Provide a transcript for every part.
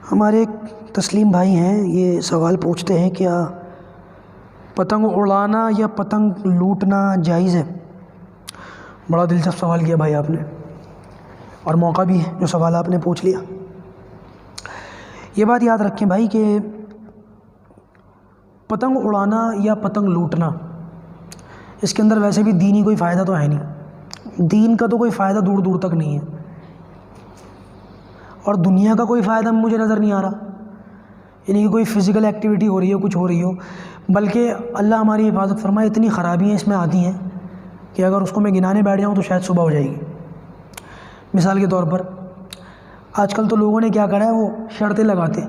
ہمارے ایک تسلیم بھائی ہیں، یہ سوال پوچھتے ہیں کیا پتنگ اڑانا یا پتنگ لوٹنا جائز ہے؟ بڑا دلچسپ سوال کیا بھائی آپ نے، اور موقع بھی ہے جو سوال آپ نے پوچھ لیا۔ یہ بات یاد رکھیں بھائی کہ پتنگ اڑانا یا پتنگ لوٹنا، اس کے اندر ویسے بھی دینی کوئی فائدہ تو ہے نہیں، دین کا تو کوئی فائدہ دور دور تک نہیں ہے، اور دنیا کا کوئی فائدہ مجھے نظر نہیں آ رہا، یعنی کہ کوئی فزیکل ایکٹیویٹی ہو رہی ہو، کچھ ہو رہی ہو، بلکہ اللہ ہماری حفاظت فرمائے اتنی خرابیاں اس میں آتی ہیں کہ اگر اس کو میں گنانے بیٹھ جاؤں تو شاید صبح ہو جائے گی۔ مثال کے طور پر آج کل تو لوگوں نے کیا کرا ہے، وہ شرطیں لگاتے ہیں،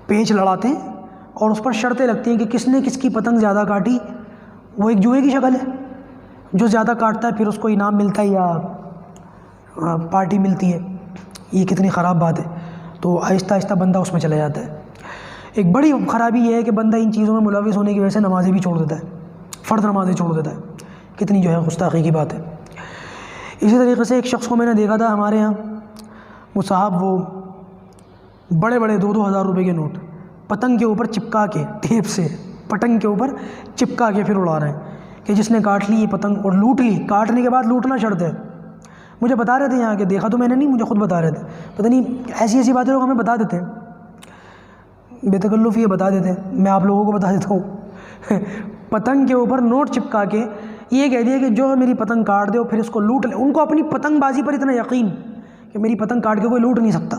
پیچ لڑاتے ہیں اور اس پر شرطیں لگتی ہیں کہ کس نے کس کی پتنگ زیادہ کاٹی، وہ ایک جوئے کی شکل ہے، جو زیادہ کاٹتا ہے پھر اس کو انعام ملتا ہے یا پارٹی ملتی ہے۔ یہ کتنی خراب بات ہے، تو آہستہ آہستہ بندہ اس میں چلا جاتا ہے۔ ایک بڑی خرابی یہ ہے کہ بندہ ان چیزوں میں ملوث ہونے کی وجہ سے نمازیں بھی چھوڑ دیتا ہے، فرض نمازیں چھوڑ دیتا ہے، کتنی جو ہے گستاخی کی بات ہے۔ اسی طریقے سے ایک شخص کو میں نے دیکھا تھا ہمارے ہاں، وہ صاحب وہ بڑے بڑے 2,000 روپے کے نوٹ پتنگ کے اوپر چپکا کے، ٹیپ سے پتنگ کے اوپر چپکا کے پھر اڑا رہے ہیں کہ جس نے کاٹ لی یہ پتنگ اور لوٹ لی، کاٹنے کے بعد لوٹنا شرط ہے۔ مجھے بتا رہے تھے یہاں کہ دیکھا تو میں نے نہیں، مجھے خود بتا رہے تھے، پتہ نہیں ایسی ایسی باتیں لوگ ہمیں بتا دیتے ہیں، بے تکلف یہ بتا دیتے ہیں، میں آپ لوگوں کو بتا دیتا ہوں۔ پتنگ کے اوپر نوٹ چپکا کے یہ کہہ دیا کہ جو میری پتنگ کاٹ دے اور پھر اس کو لوٹ لے۔ ان کو اپنی پتنگ بازی پر اتنا یقین کہ میری پتنگ کاٹ کے کوئی لوٹ نہیں سکتا،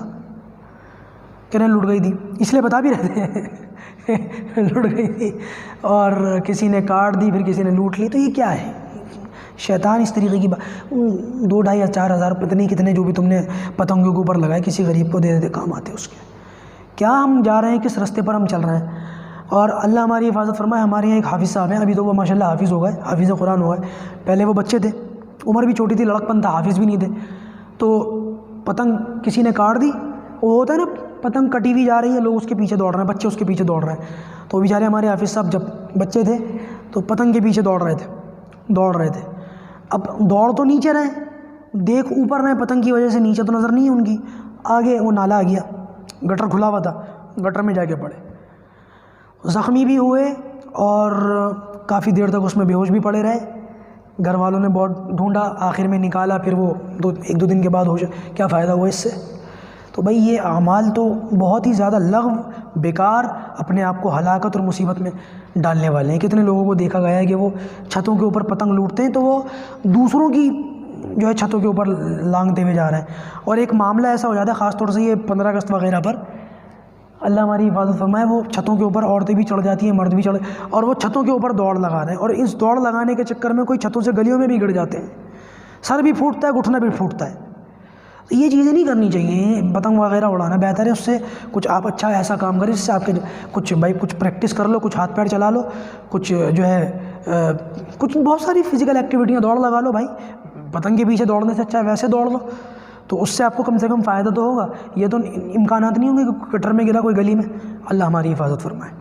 کہنے لوٹ گئی تھی، اس لیے بتا بھی رہتے ہیں لوٹ گئی تھی، اور کسی نے کاٹ دی پھر کسی نے لوٹ لی۔ تو یہ کیا ہے؟ شیطان اس طریقے کی 2، 2.5 یا 4 ہزار پتہ نہیں کتنے جو بھی تم نے پتنگوں کے اوپر لگائے، کسی غریب کو دے دیتے، کام آتے اس کے۔ کیا ہم جا رہے ہیں، کس راستے پر ہم چل رہے ہیں؟ اور اللہ ہماری حفاظت فرمائے۔ ہمارے یہاں ایک حافظ صاحب ہیں، ابھی تو وہ ماشاءاللہ حافظ ہو گئے، حافظ قرآن ہو گئے، پہلے وہ بچے تھے، عمر بھی چھوٹی تھی، لڑک پن تھا، حافظ بھی نہیں تھے، تو پتنگ کسی نے کاٹ دی، وہ ہوتا ہے نا پتنگ کٹی ہوئی جا رہی ہے، لوگ اس کے پیچھے دوڑ رہے ہیں، بچے اس کے پیچھے دوڑ رہے ہیں، تو بیچارے ہمارے حافظ صاحب جب بچے تھے تو پتنگ کے پیچھے دوڑ رہے تھے۔ اب دوڑ تو نیچے رہے، دیکھ اوپر رہے، پتنگ کی وجہ سے نیچے تو نظر نہیں ہے ان کی، آگے وہ نالا آ گیا، گٹر کھلا ہوا تھا، گٹر میں جا کے پڑے، زخمی بھی ہوئے اور کافی دیر تک اس میں بے ہوش بھی پڑے رہے۔ گھر والوں نے بہت ڈھونڈا، آخر میں نکالا، پھر وہ 1-2 دن کے بعد ہوش۔ کیا فائدہ ہوا اس سے؟ تو بھائی یہ اعمال تو بہت ہی زیادہ لغو، بیکار، اپنے آپ کو ہلاکت اور مصیبت میں ڈالنے والے ہیں۔ کتنے لوگوں کو دیکھا گیا ہے کہ وہ چھتوں کے اوپر پتنگ لوٹتے ہیں تو وہ دوسروں کی جو ہے چھتوں کے اوپر لانگتے ہوئے جا رہے ہیں، اور ایک معاملہ ایسا ہو جاتا ہے خاص طور سے یہ 15 اگست وغیرہ پر، اللہ ہماری حفاظت فرمائے، وہ چھتوں کے اوپر عورتیں بھی چڑھ جاتی ہیں، مرد بھی چڑھ، اور وہ چھتوں کے اوپر دوڑ لگا رہے ہیں، اور اس دوڑ لگانے کے چکر میں کوئی چھتوں سے گلیوں میں بھی گر جاتے ہیں، سر بھی پھوٹتا ہے، گھٹنا بھی پھوٹتا ہے۔ تو یہ چیزیں نہیں کرنی چاہیے، پتنگ وغیرہ اڑانا بہتر ہے، اس سے کچھ آپ اچھا ایسا کام کریں جس سے آپ کے کچھ پریکٹس کر لو، کچھ ہاتھ پیر چلا لو، کچھ جو ہے کچھ بہت ساری فزیکل ایکٹیویٹیاں، دوڑ لگا لو بھائی، پتنگ کے پیچھے دوڑنے سے اچھا ہے ویسے دوڑ لو، تو اس سے آپ کو کم سے کم فائدہ تو ہوگا۔ یہ تو امکانات نہیں ہوں گے کہ گٹر میں گرا کوئی گلی میں۔ اللہ ہماری حفاظت فرمائے۔